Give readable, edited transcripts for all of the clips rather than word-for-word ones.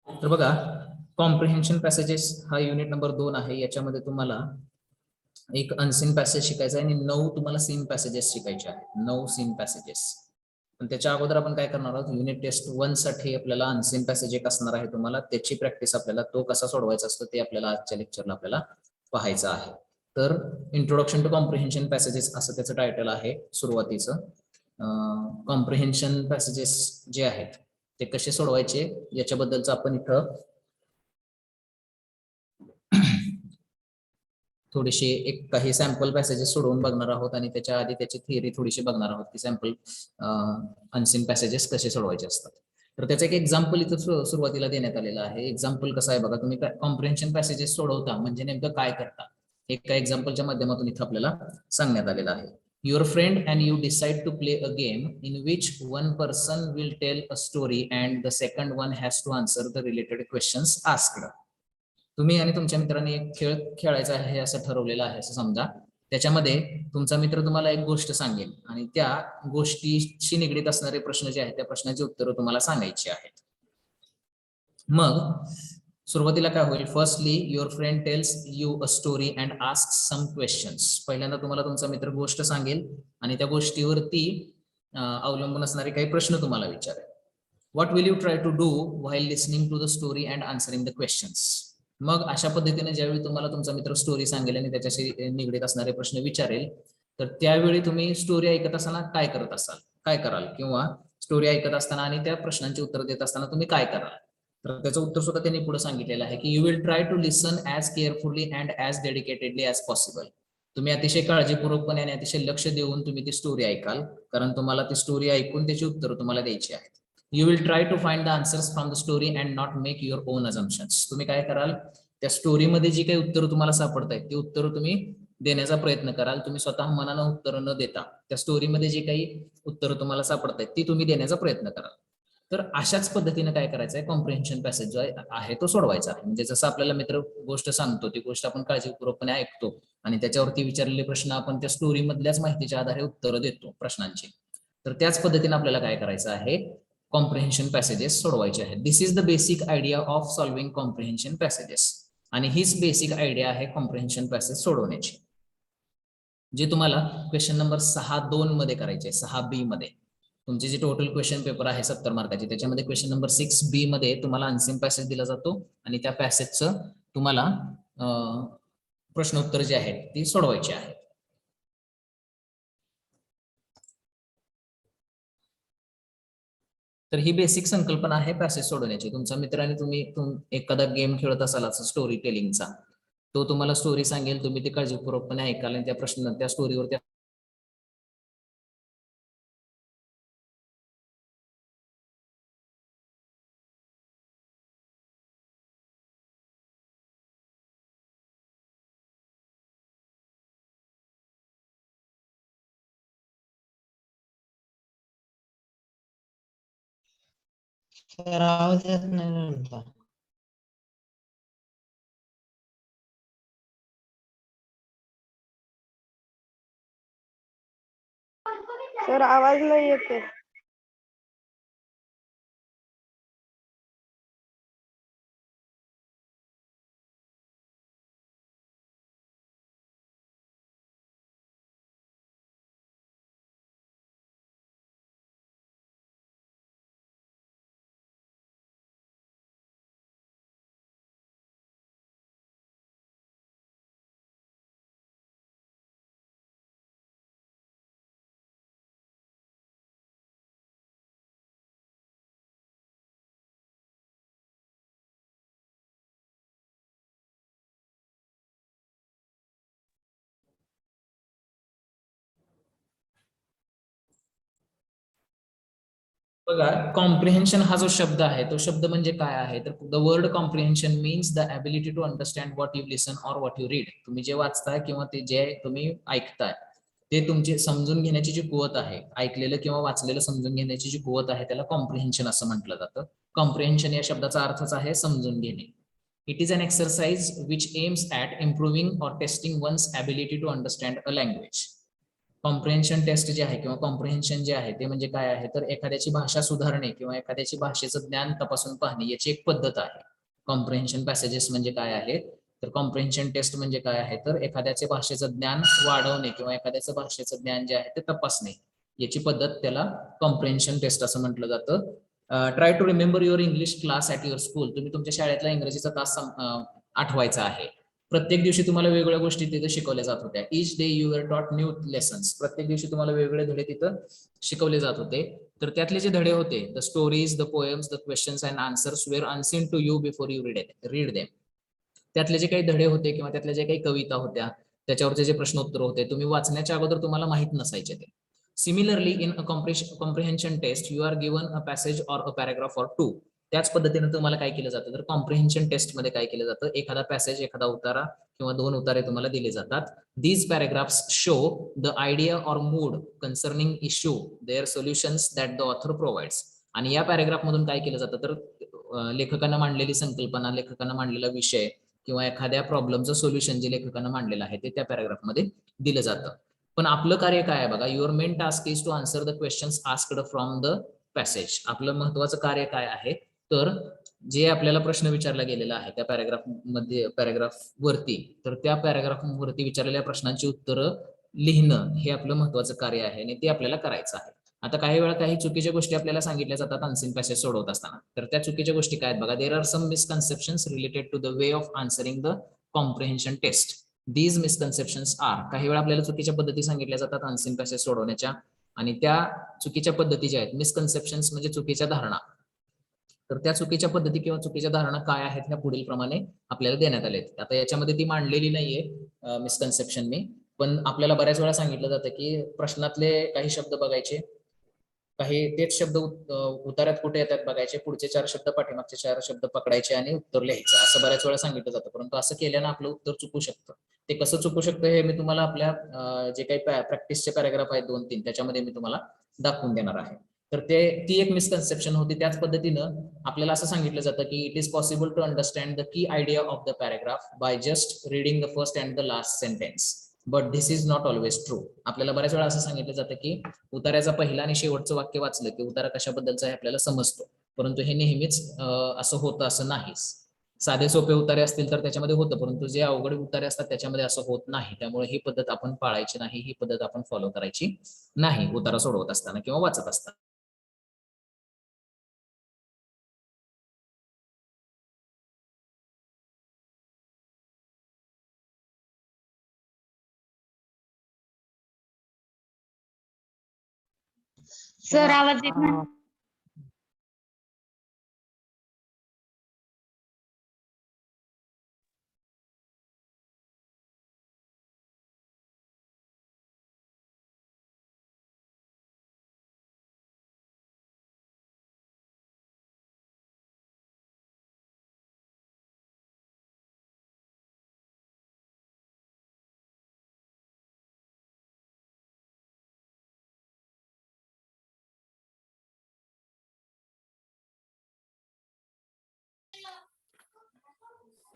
तर बघा, comprehension passages हा युनिट नंबर 2 आहे. याच्यामध्ये तुम्हाला एक अनसीन पॅसेज शिकायचा आहे आणि 9 तुम्हाला सीन पॅसेजेस शिकायचे आहेत. 9 सीन पॅसेजेस. पण त्याच्या अगोदर आपण काय करणार आहोत, युनिट टेस्ट 1 साठी आपल्याला अनसीन पॅसेज एक असणार आहे. तुम्हाला त्याची प्रॅक्टिस, आपल्याला तो कसा सोडवायचा असतो ते आपल्याला आजच्या लेक्चरला आपल्याला पाहायचं आहे. तर इंट्रोडक्शन टू कॉम्प्रिहेन्शन पॅसेजेस असं त्याचं टायटल आहे सुरुवातीचं. कॉम्प्रिहेन्शन पॅसेजेस जे आहेत ते कसे सोडवायचे याच्याबद्दलचं आपण इथं थोडीशी एक काही सॅम्पल पॅसेजेस सोडवून बघणार आहोत आणि त्याच्या आधी त्याची थिअरी थोडीशी बघणार आहोत की सॅम्पल अनसीन पॅसेजेस कसे सोडवायचे असतात. तर त्याचं एक एक्झाम्पल इथं सुरुवातीला देण्यात आलेलं आहे. एक्झाम्पल कसं आहे बघा, तुम्ही कॉम्प्रिहेन्शन पॅसेजेस सोडवता म्हणजे नेमकं काय करता, एका एक्झाम्पलच्या माध्यमातून इथं आपल्याला सांगण्यात आलेलं आहे. Your friend and you decide to play a game in which one person will tell a story and the second one has to answer the related questions asked. तुम्ही आणि तुमच्या मित्रांनी एक खेळ खेळायचा आहे असं ठरवलेलं आहे असं समजा. त्याच्यामध्ये तुमचा मित्र तुम्हाला एक गोष्ट सांगेल आणि त्या गोष्टीशी निगडीत असणारे प्रश्न जे आहेत त्या प्रश्नाची उत्तरं तुम्हाला सांगायची आहेत. मग सुरुवातीला काय होईल, firstly your friend tells you a story and ask some questions. पहिल्यांदा तुम्हाला तुमचा मित्र गोष्ट सांगेल आणि त्या गोष्टीवरती अवलंबून असणारे काही प्रश्न तुम्हाला विचारेल. What will you try to do while listening to the story and answering the questions. मग अशा पद्धतीने ज्यावेळी तुम्हाला तुमचा मित्र स्टोरी सांगेल आणि त्याच्याशी निगडीत असणारे प्रश्न विचारेल, तर त्यावेळी तुम्ही स्टोरी ऐकत असताना काय करत असाल, काय कराल, किंवा स्टोरी ऐकत असताना आणि त्या प्रश्नांची उत्तर देत असताना तुम्ही काय कराल. तर त्याचं उत्तर सुद्धा त्यांनी पुढे सांगितलेलं आहे की you will try to listen as carefully and as dedicatedly as possible. तुम्ही अतिशय काळजीपूर्वकपणे आणि अतिशय लक्ष देऊन तुम्ही ती स्टोरी ऐकाल, कारण तुम्हाला ती स्टोरी ऐकून त्याची उत्तर तुम्हाला द्यायची आहेत. You will try to find the answers from the story and not make your own assumptions. तुम्ही काय कराल, त्या स्टोरीमध्ये जी काही उत्तरं तुम्हाला सापडत आहेत ती उत्तरं तुम्ही देण्याचा प्रयत्न कराल. तुम्ही स्वतः मनानं उत्तर न देता त्या स्टोरीमध्ये जी काही उत्तरं तुम्हाला सापडत आहेत ती तुम्ही देण्याचा प्रयत्न कराल. तर अशाच पद्धतीने काय करायचं आहे, कॉम्प्रिहेन्शन पॅसेज जो आहे तो सोडवायचा आहे. म्हणजे जसं आपल्याला मित्र गोष्ट सांगतो, ती गोष्ट आपण काळजीपूर्वकपणे ऐकतो आणि त्याच्यावरती विचारलेले प्रश्न आपण त्या स्टोरी मधल्याच माहितीच्या आधारे उत्तरं देतो प्रश्नांची. तर त्याच पद्धतीने आपल्याला काय करायचं आहे, कॉम्प्रिहेन्शन पॅसेजेस सोडवायचे आहेत. This is the basic idea of solving comprehension passages. आणि हीच बेसिक आयडिया आहे कॉम्प्रिहेन्शन पॅसेज सोडवण्याची, जे तुम्हाला क्वेश्चन नंबर 6.2 मध्ये करायचे, 6B मध्ये. तुमचे जे टोटल क्वेश्चन पेपर आहे 70 मार्काचे, त्याच्यामध्ये क्वेश्चन नंबर 6B मध्ये तुम्हाला अनसीन पॅसेज दिला जातो आणि त्या पॅसेजचं तुम्हाला प्रश्न उत्तर जे आहेत ती सोडवायची आहे. तर ही बेसिक संकल्पना आहे पॅसेज सोडवण्याची. तुमचा मित्राने तुम्ही एखादा गेम खेळत असाल असं स्टोरी टेलिंगचा, तो तुम्हाला स्टोरी सांगेल, तुम्ही ती काळजीपूर्वकपणे ऐकाल आणि त्या स्टोरीवर सर आवाज येत नाही म्हणता. सर आवाज नाही येते. बघा, कॉम्प्रिहेन्शन हा जो शब्द आहे तो शब्द म्हणजे काय आहे, तर the word comprehension means the ability to understand what you listen or what you read. तुम्ही जे वाचताय किंवा ते जे तुम्ही ऐकताय ते तुमचे समजून घेण्याची जी कुवत आहे, ऐकलेलं किंवा वाचलेलं समजून घेण्याची जी कुवत आहे, त्याला कॉम्प्रिहेन्शन असं म्हटलं जातं. कॉम्प्रिहेन्शन या शब्दाचा अर्थच आहे समजून घेणे. It is an exercise which aims at improving or testing one's ability to understand a language. Comprehension test जे आहे किंवा कॉम्प्रिहेन्शन जे आहे ते म्हणजे काय आहे, तर एखाद्याची भाषा सुधारणे किंवा एखाद्याची भाषेचं ज्ञान तपासून पाहणे याची एक पद्धत आहे. कॉम्प्रिहेन्शन पॅसेजेस म्हणजे काय आहे, तर कॉम्प्रिहेन्शन टेस्ट म्हणजे काय आहे, तर एखाद्याचे भाषेचं ज्ञान वाढवणे किंवा एखाद्याचं भाषेचं ज्ञान जे आहे ते तपासणे याची पद्धत त्याला कॉम्प्रिहेन्शन टेस्ट असं म्हटलं जातं. Try to remember your English class at your school. तुम्ही तुमच्या शाळेतला इंग्रजीचा तास आठवायचा आहे. प्रत्येक दिवशी तुम्हाला वेगवेगळ्या गोष्टी तिथे शिकवल्या जात होत्या. इच day you were taught new lessons. प्रत्येक दिवशी तुम्हाला वेगवेगळे धडे तिथं शिकवले जात होते. तर त्यातले जे धडे होते, the stories, the poems, the questions and answers were unseen to you before you read them. त्यातले जे काही धडे होते किंवा त्यातल्या जे काही कविता होत्या, त्याच्यावरचे जे प्रश्नोत्तर होते, तुम्ही वाचण्याच्या अगोदर तुम्हाला माहित नसायचे ते. Similarly in a comprehension test you are given a passage or a paragraph or two. त्याच पद्धतीने तुम्हाला काय केलं जातं, तर कॉम्प्रिहेन्शन टेस्ट मध्ये काय केलं जातं, एखादा पॅसेज, एखादा उतारा किंवा 2 उतारे तुम्हाला दिले जातात. These paragraphs show the idea or mood concerning issue, their solutions that the author provides. आणि या पॅराग्राफ मधून काय केलं जातं, तर लेखकानं मांडलेली संकल्पना, लेखकानं मांडलेला विषय किंवा एखाद्या प्रॉब्लेमचं सोल्युशन जे लेखकानं मांडलेलं आहे ते त्या पॅराग्राफमध्ये दिलं जातं. पण आपलं कार्य काय आहे बघा, your main task is to answer the questions asked from the passage. आपलं महत्वाचं कार्य काय आहे, तर जे आपल्याला प्रश्न विचारला गेलेला आहे त्या पॅराग्राफ वरती, तर त्या पॅराग्राफ वरती विचारलेल्या प्रश्नांची उत्तरं लिहिणं हे आपलं महत्वाचं कार्य आहे आणि ते आपल्याला करायचं आहे. आता काही वेळा काही चुकीच्या गोष्टी आपल्याला सांगितल्या जातात अनसीन पॅसेज सोडवत असताना. तर त्या चुकीच्या गोष्टी काय आहेत बघा, there are some misconceptions related to the way of answering the comprehension test. These misconceptions are. काही वेळा आपल्याला चुकीच्या पद्धती सांगितल्या जातात अनसीन पॅसेज सोडवण्याच्या, आणि त्या चुकीच्या पद्धती ज्या आहेत, मिसकन्सेप्शन्स म्हणजे चुकीच्या धारणा, तर त्या चुकीच्या पद्धती किंवा चुकीच्या धारणा काय आहेत ह्या पुढील प्रमाणे आपल्याला देण्यात आले. आता याच्यामध्ये ती मांडलेली नाहीये मिसकन्सेप्शन मी, पण आपल्याला बऱ्याच वेळा सांगितलं जातं की प्रश्नातले काही शब्द बघायचे, काही तेच शब्द उतार्यात कुठे येतात बघायचे, पुढचे 4 शब्द पाठीमागचे 4 शब्द पकडायचे आणि उत्तर लिहायचं, असं बऱ्याच वेळा सांगितलं जातं. परंतु असं केल्यानं आपलं उत्तर चुकू शकतं. ते कसं चुकू शकतं हे मी तुम्हाला आपल्या जे काही प्रॅक्टिसचे पॅराग्राफ आहेत 2-3 त्याच्यामध्ये मी तुम्हाला दाखवून देणार आहे. तर ती एक मिसकन्सेप्शन होती. त्याच पद्धतीनं आपल्याला असं सांगितलं जातं की it is possible to understand the key idea of the paragraph by just reading the first and the last sentence, but this is not always true. आपल्याला बऱ्याच वेळा असं सांगितलं जातं की उतार्याचा पहिला आणि शेवटचं वाक्य वाचलं की उतारा कशाबद्दलचा आहे आपल्याला समजतो, परंतु हे नेहमीच असं होतं असं नाही. साधे सोपे उतारे असतील तर त्याच्यामध्ये होतं, परंतु जे अवघड उतारे असतात त्याच्यामध्ये असं होत नाही. त्यामुळे ही पद्धत आपण पाळायची नाही, ही पद्धत आपण फॉलो करायची नाही उतारा सोडवत असताना किंवा वाचत असताना. सर आवाज येत नाही.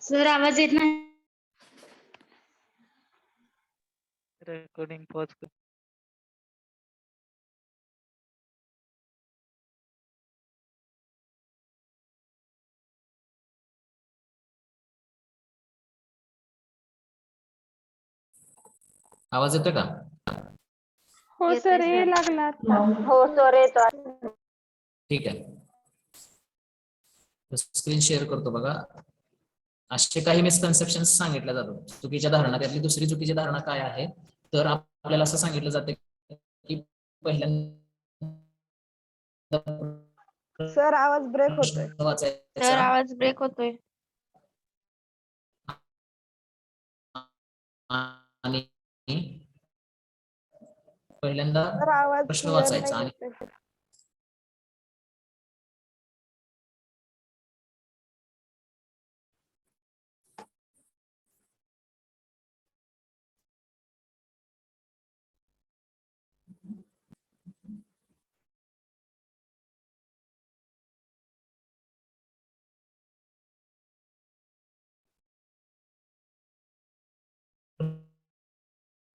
सर आवाज येत नाही. रेकॉर्डिंग पॉज कर. आवाज येतो का? हो येतोय सर, सर. ये लागला आता. हो सर येतो. ठीक आहे, स्क्रीन शेअर करतो बघा. असे काही मिसकन्सेप्शन सांगितल्या जातात, चुकीच्या धारणा. त्यातली दुसरी चुकीची धारणा काय आहे, तर आपल्याला असं सांगितलं जातं की पहिल्यांदा सर आवाज ब्रेक होतोय. प्रश्न वाचायचा सर आवाज ब्रेक होतोय. आणि पहिल्यांदा सर आवाज प्रश्न क्लिअर वाचायचा नाही आणि येतोय.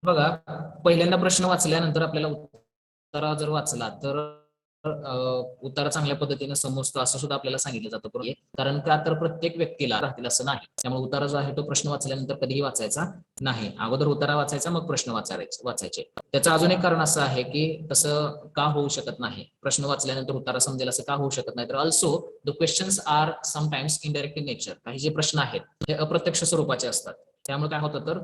बघा, पहिल्यांदा प्रश्न वाचल्यानंतर आपल्याला उत्तर जर वाचला तर उत्तर चांगल्या पद्धतीने समजतो असं सुद्धा आपल्याला सांगितलं जातं. कारण का तर प्रत्येक व्यक्तीला राहतील असं नाही. त्यामुळे उतारा जो आहे तो प्रश्न वाचल्यानंतर कधीही वाचायचा नाही. अगोदर उतारा वाचायचा, मग प्रश्न वाचायचे. त्याचं अजून एक कारण असं आहे की तसं का होऊ शकत नाही, प्रश्न वाचल्यानंतर उतारा समजेल असं का होऊ शकत नाही, तर also the questions are sometimes indirect in nature. काही जे प्रश्न आहेत ते अप्रत्यक्ष स्वरूपाचे असतात. त्यामुळे काय होतं तर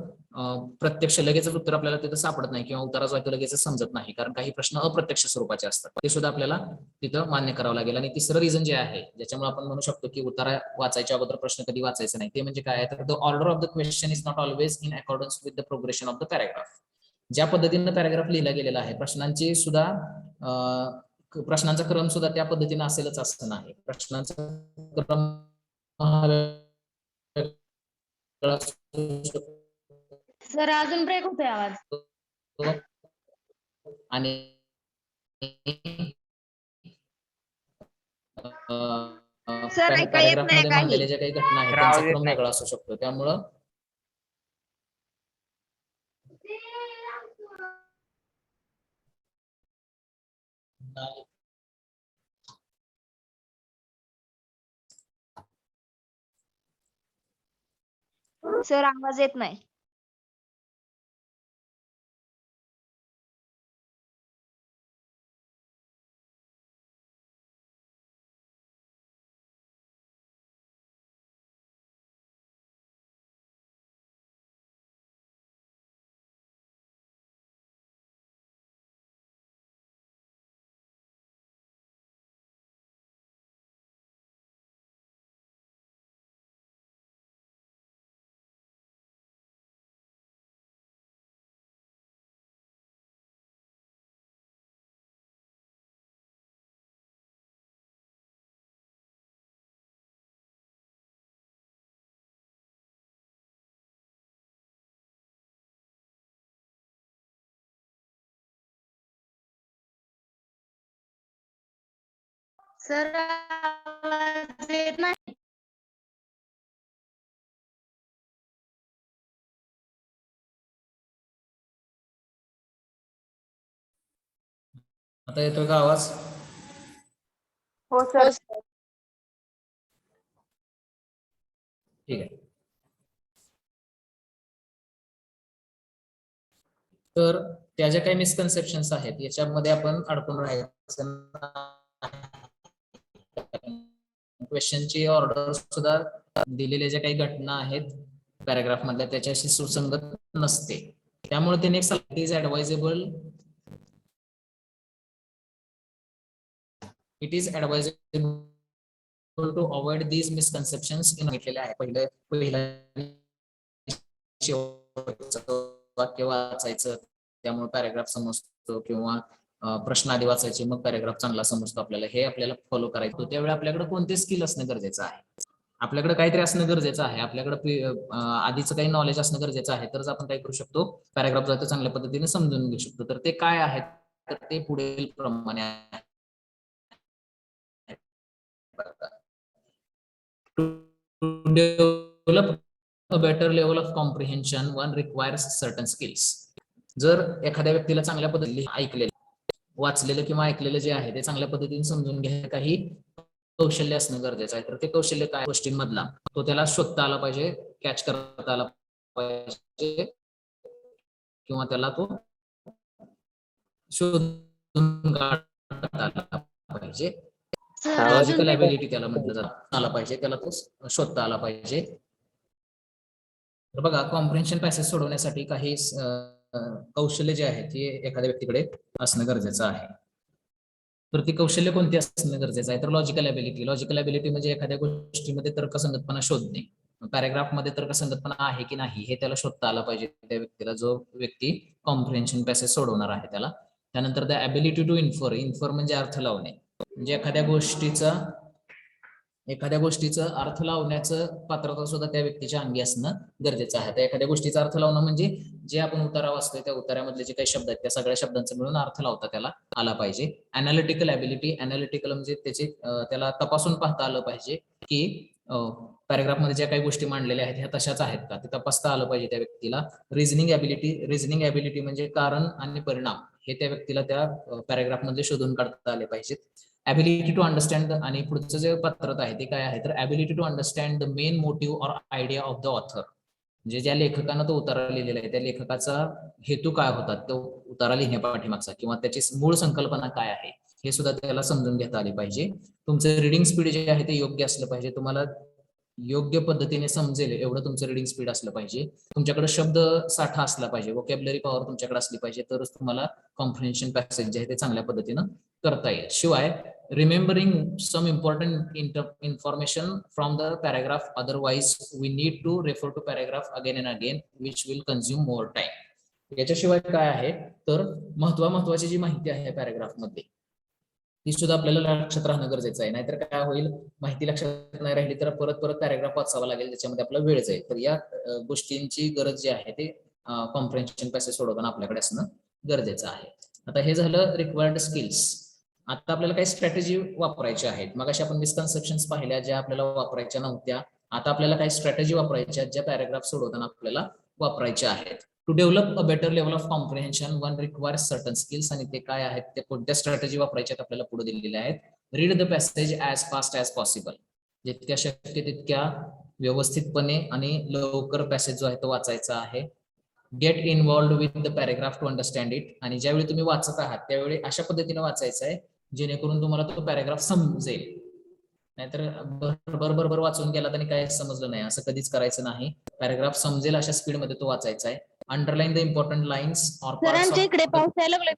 प्रत्यक्ष लगेचच उत्तर आपल्याला तिथं सापडत नाही किंवा उतारा जो आहे तो लगेच समजत नाही, कारण काही प्रश्न अप्रत्यक्ष स्वरूपाचे असतात. ते सुद्धा आपल्याला तिथं मान्य करावं लागेल. आणि तिसरं रिझन जे आहे ज्याच्यामुळे आपण म्हणू शकतो की उतारा वाचायच्या अगोदर प्रश्न कधी वाचायचा नाही, ते म्हणजे काय आहे तर the order of the question is not always in accordance with the progression of the paragraph. ज्या पद्धतीनं पॅराग्राफ लिहिला गेलेला आहे, प्रश्नांची सुद्धा प्रश्नांचा क्रम सुद्धा त्या पद्धतीने असेलच असं नाही. प्रश्नांचा क्रम सर अजून ब्रेक होतोय आवाज. आणि सर ऐका येत पॅराग्राफ नाही मध्ये काही. मांडलेल्या ज्या काही घटना आहेत सर, त्यांचा आवाज येत क्रम नाही. वेगळा असू शकतो. त्यामुळं सर आवाज येत नाही. सर आवाज येत नाही. आता येतोय का आवाज? हो सर. ठीक आहे. तर त्या ज्या काही मिसकन्सेप्शन्स आहेत याच्यामध्ये आपण अडकून राहायचं. क्वेश्चनची ऑर्डर सुद्धा दिलेल्या ज्या काही घटना आहेत पॅराग्राफ मधल्या त्याच्याशी सुसंगत नसते. त्यामुळे ते next is advisable it is advisable to avoid these misconceptions in घेतलेले आहे. पहिलं वाक्य वाचायचं त्यामुळे पॅराग्राफ समजतो, किंवा प्रश्न आधी वाचायचे मग पॅराग्राफ चांगला समजतो आपल्याला, हे आपल्याला फॉलो करायचं. त्यावेळी आपल्याकडे कोणते स्किल असणं गरजेचं आहे, आपल्याकडे काहीतरी असणं गरजेचं आहे, आपल्याकडे आधीचं काही नॉलेज असणं गरजेचं आहे, तरच आपण काय करू शकतो, पॅराग्राफ जातो चांगल्या पद्धतीने समजून घेऊ शकतो. तर ते काय आहे तर ते पुढील प्रमाणे आहे. To develop a better level of comprehension, one requires certain skills. जर एखाद्या व्यक्तीला चांगल्या पद्धतीने ऐकलेलं, वाचलेलं किंवा ऐकलेलं जे आहे ते चांगल्या पद्धतीने समजून घ्यायला काही कौशल्य असणं गरजेचं आहे. तर ते कौशल्य काय गोष्टींमधला तो त्याला शोधता आला पाहिजे, कॅच करता आला पाहिजे, किंवा त्याला तो शोधून काढता आला पाहिजे. सर अजून लॉजिकल ब्रेक ॲबिलिटी त्याला म्हटलं जातं, आला पाहिजे, त्याला तो शोधता आला पाहिजे. तर बघा, कॉम्प्रिहेन्शन पॅसेज सोडवण्यासाठी काही कौशल्य जे आहे ते एखाद्या व्यक्तीकडे असणं गरजेचं आहे. तर ती कौशल्य कोणती असणं गरजेचं आहे तर लॉजिकल ॲबिलिटी म्हणजे एखाद्या गोष्टीमध्ये तर्कसंगतपणा शोधणे. पॅराग्राफ मध्ये तर्कसंगतपणा आहे की नाही हे त्याला शोधता आलं पाहिजे त्या व्यक्तीला, जो व्यक्ती कॉम्प्रिहेन्शन पॅसेज सोडवणार आहे त्याला. त्यानंतर द ॲबिलिटी टू इन्फर म्हणजे अर्थ लावणे, म्हणजे एखाद्या गोष्टीचा एखाद्या गोष्टीचं अर्थ लावण्याचं पात्रता सुद्धा त्या व्यक्तीच्या अंगी असणं गरजेचं आहे. तर एखाद्या गोष्टीचा अर्थ लावणं म्हणजे जे आपण उतारा वाचतोय त्या उतार्यामधले जे काही शब्द आहेत त्या सगळ्या शब्दांचा मिळून अर्थ लावता त्याला आला पाहिजे. अनालिटिकल ॲबिलिटी, अनालिटिकल म्हणजे त्याला तपासून पाहता आलं पाहिजे की पॅराग्राफ मध्ये ज्या काही गोष्टी मांडलेल्या आहेत ह्या तशाच आहेत का ते तपासता आलं पाहिजे त्या व्यक्तीला. रिझनिंग ॲबिलिटी म्हणजे कारण आणि परिणाम हे त्या व्यक्तीला त्या पॅराग्राफ मध्ये शोधून काढता आले पाहिजेत. ॲबिलिटी टू अंडरस्टँड, आणि पुढचं जे पात्रता आहे ते काय आहे तर ability to understand the main motive or idea of the author. म्हणजे ज्या लेखकानं तो उतारा लिहिलेला आहे त्या लेखकाचा हेतू काय होता तो उतारा लिहिण्यापाठीमागचा, किंवा त्याची मूळ संकल्पना काय आहे हे सुद्धा त्याला समजून घेता आले पाहिजे. तुमचं रिडिंग स्पीड जे आहे ते योग्य असलं पाहिजे, तुम्हाला योग्य पद्धतीने समजेल एवढं तुमचं रिडिंग स्पीड असलं पाहिजे. तुमच्याकडे शब्द साठा असला पाहिजे, वोकॅब्युलरी पॉवर तुमच्याकडे असली पाहिजे, तरच तुम्हाला कॉम्प्रिहेन्शन पॅसेज जे आहे ते चांगल्या पद्धतीनं करता येईल. शिवाय remembering some important information from the paragraph, otherwise we need to refer to paragraph again and again which will consume more time. याच्याशिवाय काय आहे तर महत्वाची जी माहिती आहे पॅराग्राफ मध्ये ती सुद्धा आपल्याला लक्षात राहणं गरजेचं आहे. नाहीतर काय होईल, माहिती लक्षात नाही राहिली तर परत पॅराग्राफ वाचावा लागेल, त्याच्यामध्ये आपला वेळ जाईल. तर या गोष्टींची गरज जी आहे ते कॉम्प्रिहेन्शन पॅसेज सोडवताना आपल्याकडे असणं गरजेचं आहे. आता हे झालं रिक्वायर्ड स्किल्स. आता आपल्याला काही स्ट्रॅटेजी वापरायच्या आहेत. मग अशा आपण मिसकन्सेप्शन्स पाहिल्या ज्या आपल्याला वापरायच्या नव्हत्या. आता आपल्याला काही स्ट्रॅटेजी वापरायच्या ज्या पॅराग्राफ सोडवताना आपल्याला वापरायच्या आहेत. To develop a better level of comprehension one requires certain skills, आणि ते काय आहेत ते कोणत्या स्ट्रॅटेजी वापरायच्या आपल्याला पुढे दिलेल्या आहेत. Read the passage as fast as possible, जितक्या शक्य तितक्या व्यवस्थितपणे आणि लवकर पॅसेज जो आहे तो वाचायचा आहे. Get involved with the paragraph to understand it, आणि ज्यावेळी तुम्ही वाचत आहात त्यावेळी अशा पद्धतीने वाचायचं आहे जेणेकरून तुम्हाला तो पॅराग्राफ समजेल. नाहीतर बरोबर वाचून गेलात आणि काय समजलं नाही असं कधीच करायचं नाही. पॅराग्राफ समजेल अशा स्पीड मध्ये तो वाचायचा आहे. Underline the important lines or सरांच्या इकडे पाऊस यायला लागला.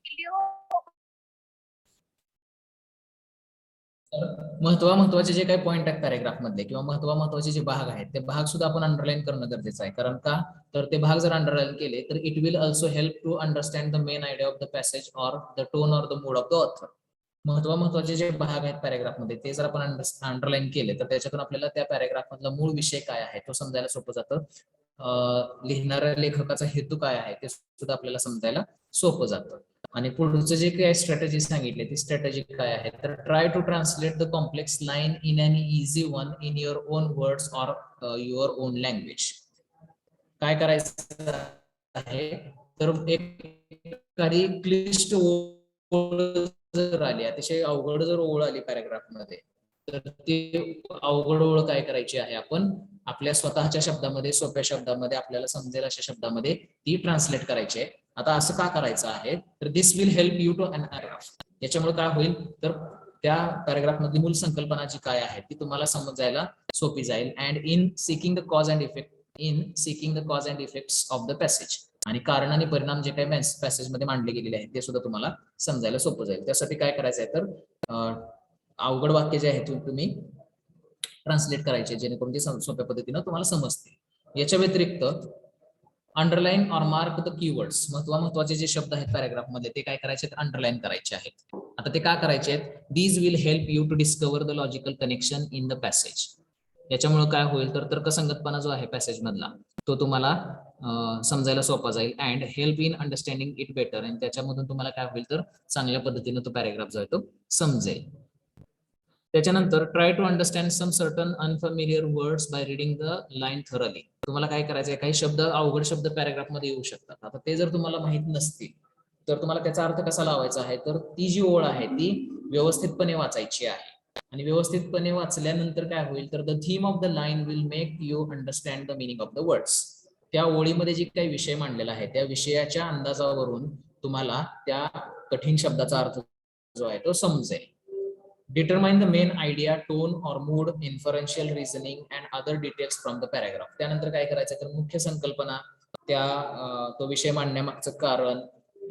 महत्वाचे जे काही पॉईंट आहेत पॅराग्राफ मधले किंवा महत्वाचे जे भाग आहेत ते भाग सुद्धा आपण अंडरलाईन करणं गरजेचं आहे. कारण का तर ते भाग जर अंडरलाईन केले तर it will also help to understand the main idea of the passage or the tone or the mood of the author. महत्वाचे जे भाग आहेत पॅराग्राफ मध्ये ते जर आपण अंडरलाईन केले तर त्याच्यातून आपल्याला त्या पॅराग्राफ मधला मूळ विषय काय आहे तो समजायला सोपं जातं. लिहिणाऱ्या लेखकाचा हेतू काय आहे ते सुद्धा आपल्याला समजायला सोपं जातं. आणि पुढचं जे काही स्ट्रॅटेजी सांगितले ती स्ट्रॅटेजी काय आहे तर try to translate the complex line in an easy one in your own words or your own language. काय करायचं आहे तर एखादी क्लिष्ट ओळ जर आली, अतिशय अवघड जर ओळ आली पॅराग्राफ मध्ये तर ती अवघड ओळ काय करायची आहे आपण आपल्या स्वतःच्या शब्दामध्ये सोप्या शब्दामध्ये आपल्याला समजेल अशा शब्दामध्ये ती ट्रान्सलेट करायची आहे. आता असं का करायचं आहे तर this will help you to an paragraph. याच्यामुळे काय होईल तर त्या पॅराग्राफ मधली मूळ संकल्पना जी काय आहे ती तुम्हाला समजायला सोपी जाईल. And in seeking the cause and effects of the passage, आणि कारण आणि परिणाम जे काही पॅसेज मध्ये मांडले गेलेले आहेत ते सुद्धा तुम्हाला समजायला सोपं जाईल. त्यासाठी काय करायचं आहे तर अवघड वाक्य जे आहेत तुम्ही ट्रान्सलेट करायचे जेणेकरून ते सोप्या पद्धतीनं तुम्हाला समजते. याच्या व्यतिरिक्त underline or mark the keywords, महत्वाचे जे शब्द आहेत पॅराग्राफ मध्ये ते काय करायचे अंडरलाईन करायचे आहेत. आता ते का करायचे आहेत, these will help you to discover the logical connection in the passage. याच्यामुळे काय होईल तर तर्कसंगतपणा जो आहे पॅसेज मधला तो तुम्हाला समजायला सोपा जाईल. And help in understanding it better, आणि त्याच्यामधून तुम्हाला काय होईल तर चांगल्या पद्धतीने तो पॅराग्राफ जो आहे तो समजेल. त्याच्यानंतर try to understand some certain unfamiliar words by reading the line thoroughly. तुम्हाला काय करायचंय, काही शब्द अवघड शब्द पॅराग्राफ मध्ये येऊ शकतात. आता ते जर तुम्हाला माहित नसतील तर तुम्हाला त्याचा अर्थ कसा लावायचा आहे तर ती जी ओळ आहे ती व्यवस्थितपणे वाचायची आहे. आणि व्यवस्थितपणे वाचल्यानंतर काय होईल तर the theme of the line will make you understand the meaning of the words. त्या ओळीमध्ये जे काही विषय मांडलेला आहे त्या विषयाच्या अंदाजावरून तुम्हाला त्या कठीण शब्दाचा अर्थ जो आहे तो समजेल. Determine the main idea, tone or mood, inferential reasoning and other details from the paragraph. त्यानंतर काय करायचं तर मुख्य संकल्पना, तो विषय मांडण्यामागचं कारण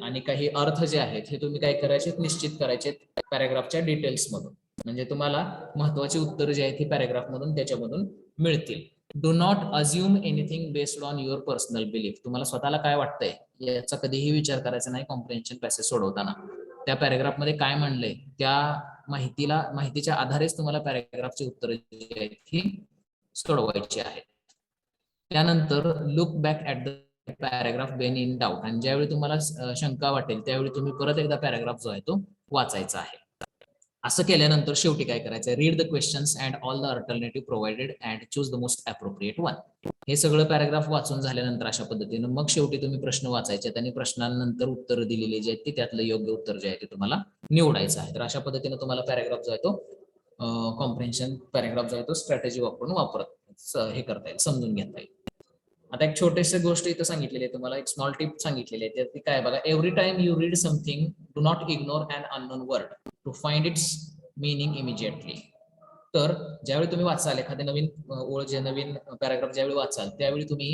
आणि काही अर्थ जे आहेत हे तुम्ही काय करायचे निश्चित करायचे पॅराग्राफच्या डिटेल्स मधून. म्हणजे तुम्हाला महत्वाची उत्तर जे आहेत ती पॅराग्राफ मधून त्याच्यामधून मिळतील. Do not assume anything based on your personal belief. तुम्हाला स्वतःला काय वाटतंय याचा कधीही विचार करायचा नाही कॉम्प्रिहेन्शन पॅसेज सोडवताना. त्या पॅराग्राफ मध्ये काय म्हणलंय त्या माहितीच्या आधारेच तुम्हाला पॅराग्राफची उत्तरं जी आहेत ही सोडवायची आहेत. त्यानंतर look back at the paragraph Wien in doubt, आणि ज्यावेळी तुम्हाला शंका वाटेल त्यावेळी तुम्ही परत एकदा पॅराग्राफ जो आहे तो वाचायचा आहे. असं केल्यानंतर शेवटी काय करायचं, read the questions and all the alternative provided and choose the most appropriate one. हे सगळं पॅराग्राफ वाचून झाल्यानंतर अशा पद्धतीनं मग शेवटी तुम्ही प्रश्न वाचायचे आणि प्रश्नांनंतर उत्तर दिलेले जे आहेत ते त्यातलं योग्य उत्तर जे आहे ते तुम्हाला निवडायचं आहे. तर अशा पद्धतीनं तुम्हाला पॅराग्राफ जो आहे तो कॉम्प्रिहेन्शन पॅराग्राफ जो आहे तो स्ट्रॅटेजी वापरून हे करता येईल, समजून घेता येईल. आता एक छोटीशी गोष्ट इथं सांगितलेली आहे तुम्हाला, एक स्मॉल टिप सांगितलेली आहे. ती काय बघा, every time you read something do not ignore an unknown word to find its meaning immediately. तर ज्यावेळी तुम्ही वाचाल एखादे नवीन ओळ, जे नवीन पॅराग्राफ ज्यावेळी वाचाल त्यावेळी तुम्ही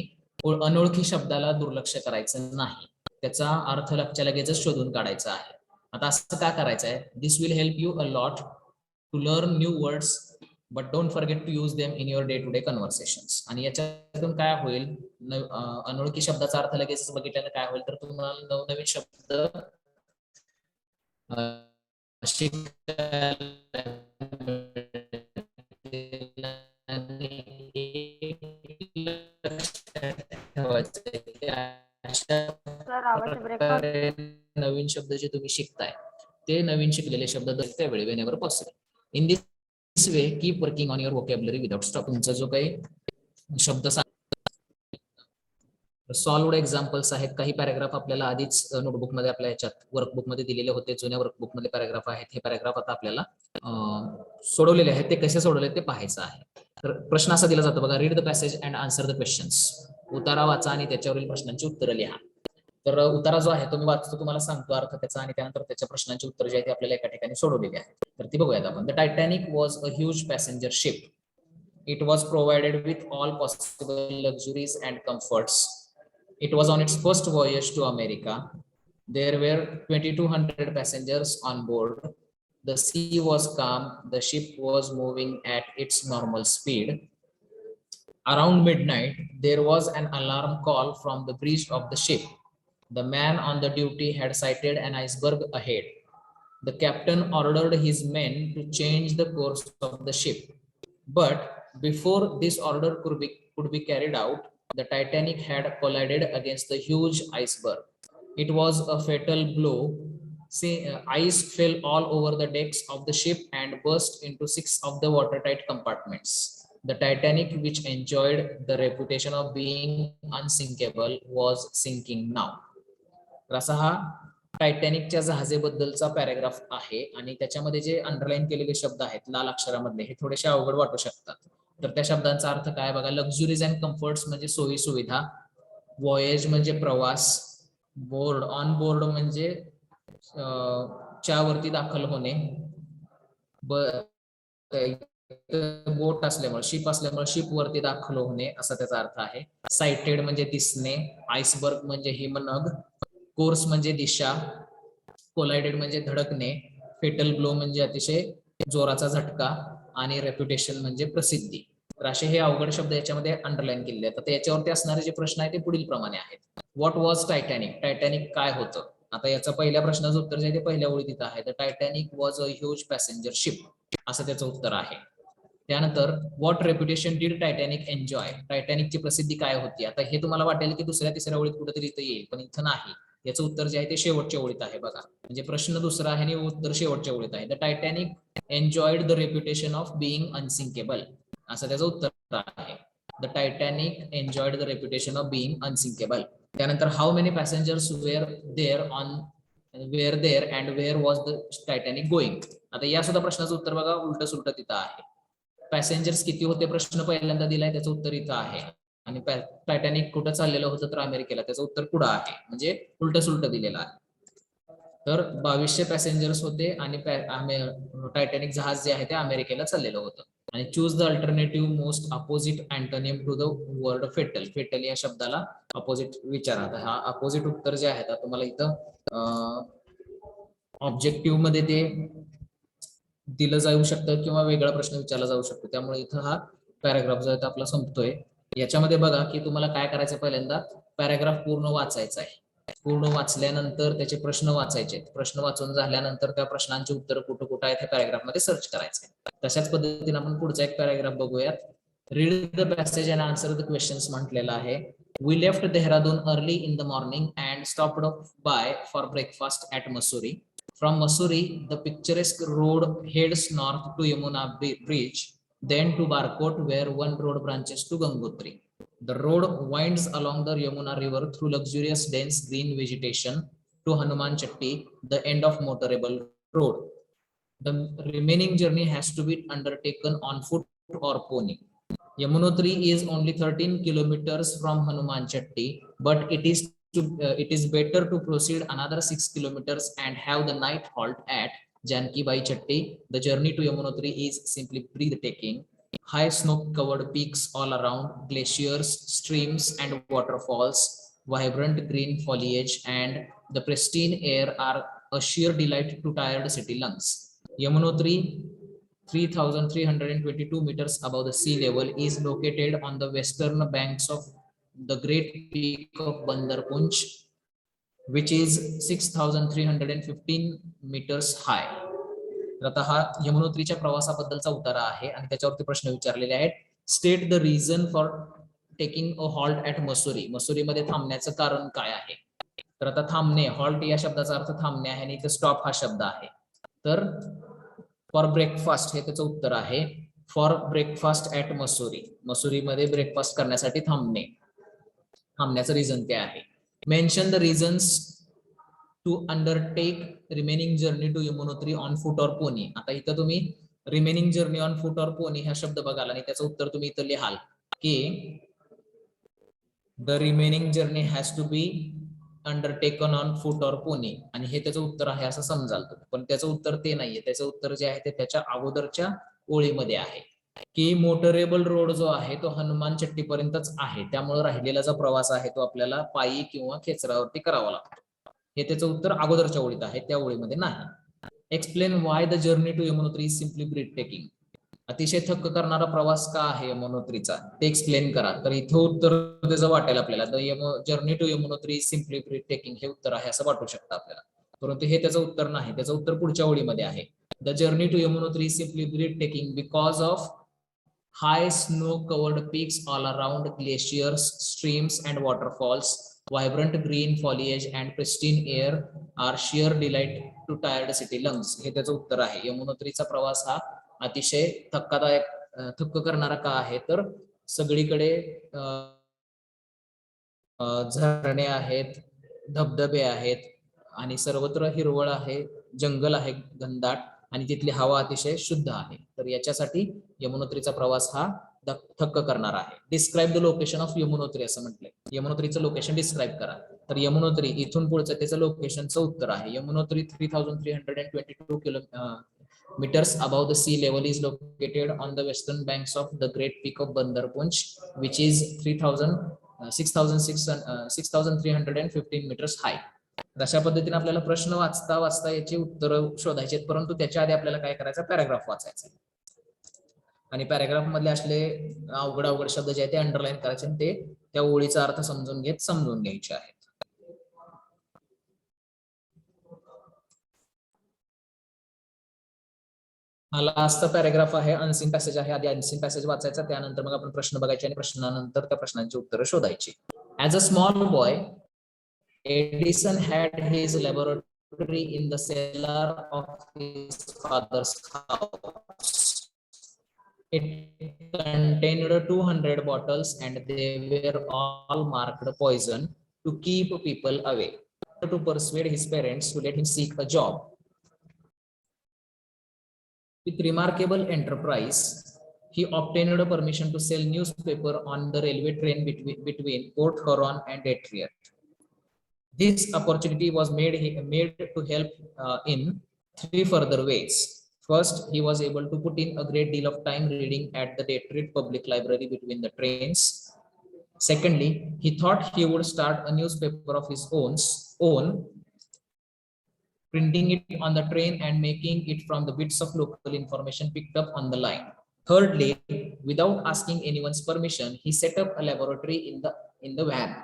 अनोळखी शब्दाला दुर्लक्ष करायचं नाही, त्याचा अर्थ लगेचच शोधून काढायचा आहे. आता असं का करायचं आहे, this will help you a lot to learn new words but don't forget to use them in your day to day conversations. आणि याच्यातून काय होईल, अनोळखी शब्दाचा अर्थ लगेच बघितल्यानं काय होईल, तर तुम्हाला नवनवीन शब्द नवीन शब्द जे तुम्ही शिकताय ते नवीन शिकलेले शब्द त्यावेळी whenever possible. In this way keep working on your vocabulary without stop. तुमचा जो काही शब्द सॉल्व्ड एक्झाम्पल्स आहेत, काही पॅराग्राफ आपल्याला आधीच नोटबुक मध्ये आपल्या ह्याच्यात वर्कबुक मध्ये दिलेले होते, जुन्या वर्कबुक मध्ये पॅराग्राफ आहेत. हे पॅराग्राफ आता आपल्याला सोडवलेले आहेत, ते कसे सोडवले ते पाहायचं आहे. तर प्रश्न असा दिला जातो बघा, read the passage and answer the questions. उतारा वाचा आणि त्याच्यावरील प्रश्नांची उत्तरं लिहा. तर उतारा जो आहे तो मी वाचतो, तुम्हाला सांगतो अर्थ त्याचा, आणि त्यानंतर त्याच्या प्रश्नांची उत्तर जी आहे ती आपल्याला एका ठिकाणी सोडवलेली आहे. तर ती बघूयात आपण. The Titanic was a huge passenger ship. It was provided with all possible luxuries and comforts. It was on its first voyage to America. There were 2,200 passengers on board. The sea was calm. The ship was moving at its normal speed. Around midnight, there was an alarm call from the bridge of the ship. The man on the duty had sighted an iceberg ahead. The captain ordered his men to change the course of the ship. But before this order could be carried out, the Titanic had collided against the huge iceberg. It was a fatal blow. Ice fell all over the decks of the ship and burst into 6 of the watertight compartments. The Titanic, which enjoyed the reputation of being unsinkable, was sinking now. असा हा टायटॅनिकच्या जहाजेबद्दलचा paragraph आहे, आणि त्याच्यामध्ये जे underline केलेले शब्द आहेत लाल अक्षरामधले हे थोडेसे अवघड वाटू शकतात. तर त्या शब्दांचा अर्थ काय बघा, लक्झुरीज अँड कम्फर्ट्स म्हणजे सोयी सुविधा, वॉयेज म्हणजे प्रवास, बोर्ड ऑन बोर्ड म्हणजे च्यावरती दाखल होणे, बोट असल्यामुळे शिप असल्यामुळे शिप वरती दाखल होणे असा त्याचा अर्थ आहे. साइटेड म्हणजे दिसणे, आइसबर्ग म्हणजे हिमनग, कोर्स म्हणजे दिशा, कोलायडेड म्हणजे धडकणे, फेटल ब्लो म्हणजे अतिशय जोराचा झटका, आणि रेप्युटेशन म्हणजे प्रसिद्धी. तर असे हे अवघड शब्द याच्यामध्ये अंडरलाईन केलेले आहेत. आता याच्यावरती असणारे जे प्रश्न आहेत ते पुढील प्रमाणे आहेत. व्हॉट वॉज टायटॅनिक, टायटॅनिक काय होतं. आता याचा पहिल्या प्रश्नाचं उत्तर जे आहे ते पहिल्या ओळीत इथं आहे. The Titanic was a huge passenger ship असं त्याचं उत्तर आहे. त्यानंतर what reputation did Titanic enjoy, टायटॅनिकची प्रसिद्धी काय होती. आता हे तुम्हाला वाटेल की दुसऱ्या तिसऱ्या ओळीत कुठेतरी इथं येईल, पण इथं नाही. याचं उत्तर जे आहे ते शेवटच्या ओळीत आहे बघा. म्हणजे प्रश्न दुसरा आहे आणि उत्तर शेवटच्या ओळीत आहे. The Titanic enjoyed the reputation of being unsinkable असं त्याचं उत्तर आहे. The Titanic enjoyed the reputation of being unsinkable. त्यानंतर how many passengers were there and where was the Titanic going. आता या सुद्धा प्रश्नाचं उत्तर बघा उलट सुलट तिथं आहे. पॅसेंजर्स किती होते प्रश्न पहिल्यांदा दिलाय, त्याचं उत्तर इथं आहे. आणि टायटॅनिक कुठं चाललेलं होतं तर अमेरिकेला, त्याचं उत्तर पुढं आहे, म्हणजे उलट सुलट दिलेलं आहे. तर 2200 पॅसेंजर्स होते आणि टायटॅनिक जहाज जे आहे ते अमेरिकेला चाललेलं होतं. आणि choose the alternative most opposite antonym to the word fatal. Fatal या शब्दाला अपोजिट विचारा. हा अपोजिट उत्तर जे आहे तुम्हाला इथं ऑब्जेक्टिव्ह मध्ये ते दिलं जाऊ शकतं किंवा वेगळा प्रश्न विचारला जाऊ शकतो. त्यामुळे इथं हा पॅराग्राफ जो आहे आपला संपतोय. याच्यामध्ये बघा की तुम्हाला काय करायचं, पहिल्यांदा पॅराग्राफ पूर्ण वाचायचा आहे. पूर्ण वाचल्यानंतर त्याचे प्रश्न वाचायचे, प्रश्न वाचून झाल्यानंतर त्या प्रश्नांची उत्तर कुठं कुठं आहेत त्या पॅराग्राफ मध्ये सर्च करायचे. तशाच पद्धतीने आपण पुढचा एक पॅराग्राफ बघूयात. Read the passage and answer the questions म्हटलेला आहे. We left Dehradun early in the morning and stopped by for breakfast at Mussoorie. From Mussoorie, the picturesque road heads north to Yamuna Bridge, then to Barkot, where one road branches to Gangotri. The road winds along the Yamuna River through luxurious dense green vegetation to Hanuman Chatti, the end of motorable road. The remaining journey has to be undertaken on foot or pony. Yamunotri is only 13 kilometers from Hanuman Chatti, but it is better to proceed another 6 kilometers and have the night halt at Janki Bai Chatti. The journey to Yamunotri is simply breathtaking. High snow-covered peaks all around, glaciers, streams and waterfalls, vibrant green foliage and the pristine air are a sheer delight to tired city lungs. Yamunotri, 3,322 meters above the sea level, is located on the western banks of the great peak of Bandarpunch, which is 6,315 meters high. आता हा यमुनोत्रीच्या प्रवासाबद्दलचा उतारा आहे आणि त्याच्यावरती प्रश्न विचारलेले आहेत. State the reason for taking a halt at Mussoorie. मसुरीमध्ये थांबण्याचं कारण काय आहे? तर आता थांबणे, हॉल्ट या शब्दाचा अर्थ थांबणे आहे आणि इथे स्टॉप हा शब्द आहे. तर फॉर ब्रेकफास्ट हे त्याचं उत्तर आहे. फॉर ब्रेकफास्ट ऍट मसुरी, मसुरीमध्ये ब्रेकफास्ट करण्यासाठी थांबणे, थांबण्याचं रिझन काय आहे? Mention the reasons to undertake remaining journey to Yamunotri on foot or pony. आता इथं तुम्ही remaining journey on foot or pony हा शब्द बघाल आणि त्याचं उत्तर तुम्ही इथं लिहाल की the remaining journey has to be undertaken on foot or pony, आणि हे त्याचं उत्तर आहे असं समजाल तुम्ही. पण त्याचं उत्तर ते नाहीये. त्याचं उत्तर जे आहे ते त्याच्या अगोदरच्या ओळीमध्ये आहे की मोटरेबल रोड जो आहे तो हनुमान चट्टी पर्यंतच आहे, त्यामुळे राहिलेला जो प्रवास आहे तो आपल्याला पायी किंवा खेचरावरती करावा लागतो. हे त्याचं उत्तर अगोदरच्या ओळीत आहे, त्या ओळीमध्ये नाही. Explain why the journey to Yamunotri is simply breathtaking. अतिशय थक्क करणारा प्रवास का आहे यमुनोत्रीचा ते एक्सप्लेन करा. तर इथं उत्तर त्याचं वाटेल आपल्याला, the journey to Yamunotri is simply breathtaking हे उत्तर आहे असं वाटू शकतं आपल्याला, परंतु हे त्याचं उत्तर नाही. त्याचं उत्तर पुढच्या ओळीमध्ये आहे. The journey to Yamunotri is simply breathtaking because of high snow-covered peaks all around, glaciers, streams and waterfalls, vibrant green foliage and pristine air are sheer delight to tired city lungs. हे त्याचं उत्तर आहे. यमुनोत्रीचा प्रवास हा अतिशय थक्क करणारा का आहे? तर सगळीकडे झरणे आहेत, धबधबे आहेत आणि सर्वत्र हिरवळ आहे, जंगल आहे घनदाट आणि तिथली हवा अतिशय शुद्ध आहे. तर याच्यासाठी यमुनोत्रीचा प्रवास हा थक्क करणारा आहे. Describe the location of Yamunotri असं म्हटलंय. यमुनोत्रीचं लोकेशन डिस्क्राईब करा. तर यमुनोत्री इथून पुढचं त्याचं लोकेशनचं उत्तर आहे. Yamunotri 3,322 kilometers above the sea level is located on the western banks of the great peak of Bandarpunch, which is 6,315 meters high. अशा पद्धतीने आपल्याला प्रश्न वाचता वाचता याची उत्तर शोधायची, परंतु त्याच्या आधी आपल्याला काय करायचं? पॅराग्राफ वाचायचा आणि पॅराग्राफ मधले असले अवघड शब्द जे आहेत ते अंडरलाईन करायचे आणि ते त्या ओळीचा अर्थ समजून घ्यायचे आहेत. हा लास्ट पॅराग्राफ आहे, अनसीन पॅसेज आहे. आधी अनसीन पॅसेज वाचायचा, त्यानंतर मग आपण प्रश्न बघायचे आणि प्रश्नानंतर त्या प्रश्नांची उत्तरं शोधायची. As a small boy, Edison had his laboratory in the cellar of his father's house. It contained 200 bottles and they were all marked poison to keep people away. To persuade his parents to let him seek a job. With remarkable enterprise, he obtained permission to sell newspaper on the railway train between Port Huron and Detroit. This opportunity was made to help in 3 further ways. First, he was able to put in a great deal of time reading at the Detroit Public Library between the trains. Secondly, he thought he would start a newspaper of his own, printing it on the train and making it from the bits of local information picked up on the line. Thirdly, without asking anyone's permission, he set up a laboratory in the van.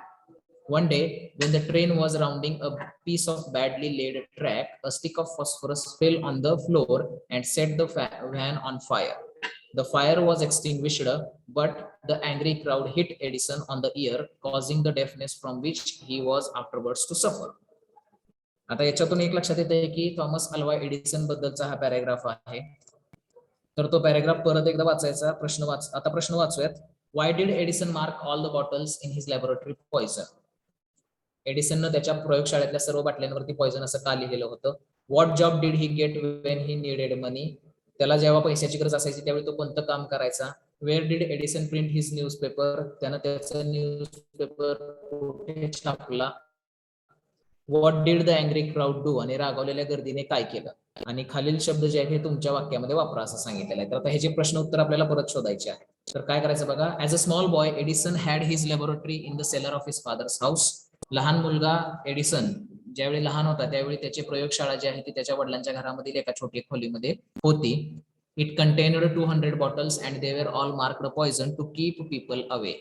One day, when the train was rounding a piece of badly laid track, a stick of phosphorus fell on the floor and set the van on fire. The fire was extinguished, but the angry crowd hit Edison on the ear, causing the deafness from which he was afterwards to suffer. आता याच्यातून एक लक्षात येते की Thomas Alva Edison बद्दलचा हा paragraph आहे. तर तो पॅराग्राफ परत एकदा वाचायचा. आता प्रश्न वाचूयात. Why did Edison mark all the bottles in his laboratory poison? एडिसननं त्याच्या प्रयोगशाळेतल्या सर्व बाटल्यांवरती पॉइझन असं का लिहिलेलं होतं? What job did he get when he needed money? त्याला जेव्हा पैशाची गरज असायची त्यावेळी तो कोणतं काम करायचा? Where did Edison print his newspaper? त्यानं त्याचं न्यूजपेपर कुठे छापला? What did the angry crowd do? आणि रागावलेल्या गर्दीने काय केलं? आणि खालील शब्द जे आहेत हे तुमच्या वाक्यामध्ये वापरा असं सांगितलेलं आहे. तर आता हे जे प्रश्न उत्तर आपल्याला परत शोधायचे आहे. तर काय करायचं बघा. As a small boy Edison had his laboratory in the seller of his father's house. लहान मुलगा एडिसन ज्यावेळी लहान होता त्यावेळी त्याची प्रयोगशाळा जी आहे ती त्याच्या वडिलांच्या घरामधील एका छोट्या खोलीमध्ये होती. It contained 200 bottles and they were all marked poison to keep people away.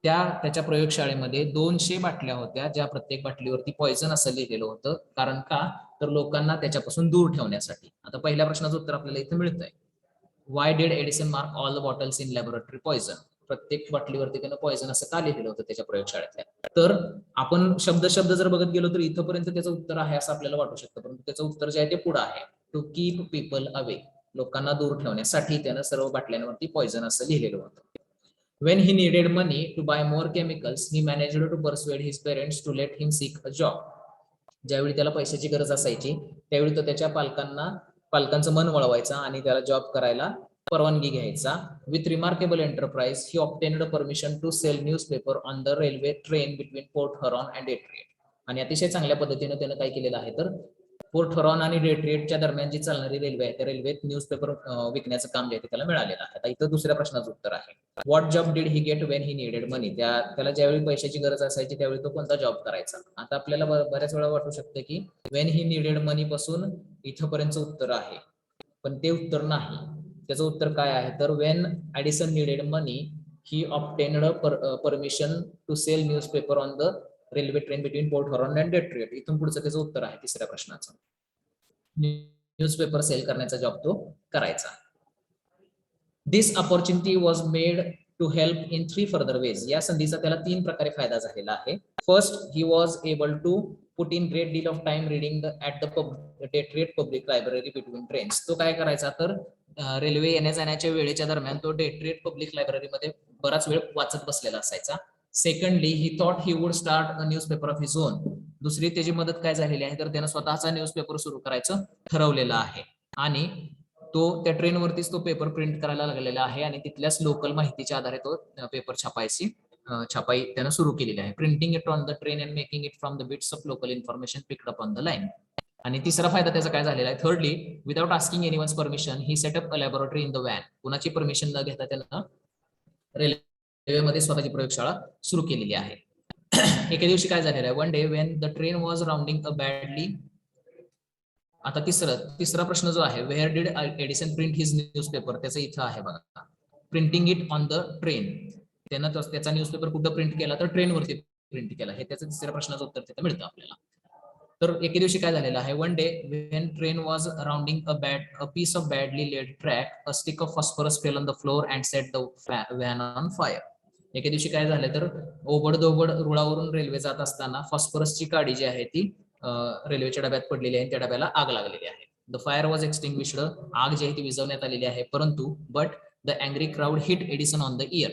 त्याच्या प्रयोगशाळेमध्ये 200 बाटल्या होत्या ज्या प्रत्येक बाटलीवरती पॉइझन असं लिहिलेलं होतं. कारण का? तर लोकांना त्याच्यापासून दूर ठेवण्यासाठी. आता पहिल्या प्रश्नाचं उत्तर आपल्याला इथे मिळतंय. Y did Edison mark all the bottles in laboratory poison? प्रत्येक बाटलीवरती त्यानं पॉइझन असं का लिहिलेलं होतं त्याच्या प्रयोगशाळेतल्या? तर आपण शब्द जर बघत गेलो तर इथपर्यंत त्याचं उत्तर आहे असं आपल्याला वाटू शकतं, परंतु त्याचं उत्तर जे आहे ते पुढे आहे. To keep people away. लोकांना दूर ठेवण्यासाठी त्यानं सर्व बाटल्यांवरती पॉइझन असं लिहिलेलं होतं. When he needed money to buy more chemicals, he managed to persuade his parents to let him seek a job. ज्यावेळी त्याला पैशाची गरज असायची त्यावेळी तो त्याच्या पालकांचं मन वळवायचा आणि त्याला जॉब करायला परवानगी घ्यायचा. With remarkable enterprise he obtained permission to sell newspaper on the railway train between Port Huron and Detroit. आणि अतिशय चांगल्या पद्धतीने त्यानं काय केलेलं आहे तर पोर्ट हरॉन आणि डेट्रिएटच्या दरम्यान जी चालणारी रेल्वे आहे त्या रेल्वेत न्यूजपेपर विकण्याचं काम जे आहे त्याला मिळालेलं आहे. आता इथं दुसऱ्या प्रश्नाचं उत्तर आहे. What job did he get when he needed money? त्याला ज्यावेळी पैशाची गरज असायची त्यावेळी तो कोणता जॉब करायचा? आता आपल्याला बऱ्याच वेळा वाटू शकतं की वेन ही नीडेड मनी पासून इथपर्यंतचं उत्तर आहे, पण ते उत्तर नाही. त्याचं उत्तर काय आहे तर when Edison needed money he obtained permission to sell newspaper on the railway train between Port Huron and Detroit. इथून पुढचं त्याचं उत्तर आहे तिसऱ्या प्रश्नाचं. न्यूजपेपर सेल करण्याचा जॉब तो करायचा. This opportunity was made to help in 3 further ways. या संधीचा त्याला 3 प्रकारे फायदा झालेला आहे. First, he was able to put in great deal of time reading at the Detroit public library between trains. तो काय करायचा तर रेल्वे येण्या जाण्याच्या वेळेच्या दरम्यान तो डेट्रिएट पब्लिक लायब्ररीमध्ये बराच वेळ वाचत बसलेला असायचा. Secondly, he thought he would start a newspaper of his on. दुसरी त्याची मदत काय झालेली आहे तर त्यानं स्वतःचा न्यूजपेपर सुरू करायचं ठरवलेलं आहे आणि तो त्या ट्रेनवरतीच तो पेपर प्रिंट करायला लागलेला आहे आणि तिथल्याच लोकल माहितीच्या आधारे तो पेपर छापाई त्यानं सुरू केलेली आहे. Printing it on the train and making it from the bits of local information picked up on the line. आणि तिसरा फायदा त्याचा काय झालेला आहे. Thirdly, without asking anyone's permission he setup a laboratory in the van. कुणाची permission न घेता त्यानं रेल्वेमध्ये स्वतःची प्रयोगशाळा सुरू केलेली आहे. एके दिवशी काय झालेलं आहे. One day Wien the train was rounding a badly. आता तिसरा प्रश्न जो आहे, wear did Edison print his newspaper? त्याचं इथं आहे बघा. Printing it on the train. त्यानं त्याचा न्यूजपेपर कुठं प्रिंट केला तर ट्रेनवरती प्रिंट केला. हे त्याचं तिसऱ्या प्रश्नाचं उत्तर तिथं मिळतं आपल्याला. तर एके दिवशी काय झालेलं आहे. One day when train was rounding a piece of badly laid track, a stick of phosphorus fell on the floor and set the van on fire. एके दिवशी काय झालं तर ओबडधोबड रुळावरून रेल्वे जात असताना फॉस्फरसची काडी जी आहे ती रेल्वेच्या डब्यात पडलेली आहे. त्या डब्याला आग लागलेली आहे. The fire was extinguished. आग जी आहे ती विझवण्यात आलेली आहे. परंतु but the angry crowd hit Edison on the ear.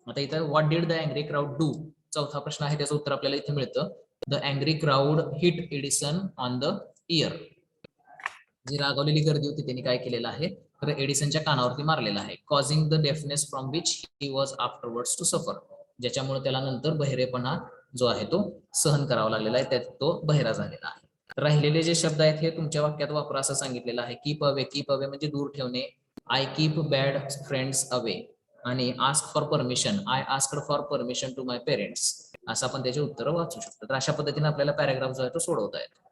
आता इथं what did the angry crowd do? चौथा प्रश्न आहे, त्याचं उत्तर आपल्याला इथे मिळतं. The angry crowd hit Edison on the ear. जी रागावलेली गर्दी होती त्यांनी काय केलेलं आहे तर एडिसनच्या कानावरती मारलेला आहे. Causing the deafness from which he was afterwards to suffer. ज्याच्यामुळे त्याला नंतर बहिरेपणा जो आहे तो सहन करावा लागलेला आहे, त्यात तो बहिरा झालेला आहे. राहिलेले जे शब्द आहेत हे तुमच्या वाक्यात वापरा असं सांगितलेलं आहे. कीप अवे म्हणजे दूर ठेवणे. I keep bad friends away. आणि ask for permission, I asked for permission to my parents. असं आपण त्याचे उत्तर वाचू शकतो. तर अशा पद्धतीने आपल्याला पॅराग्राफ जो आहे तो सोडवता येतो.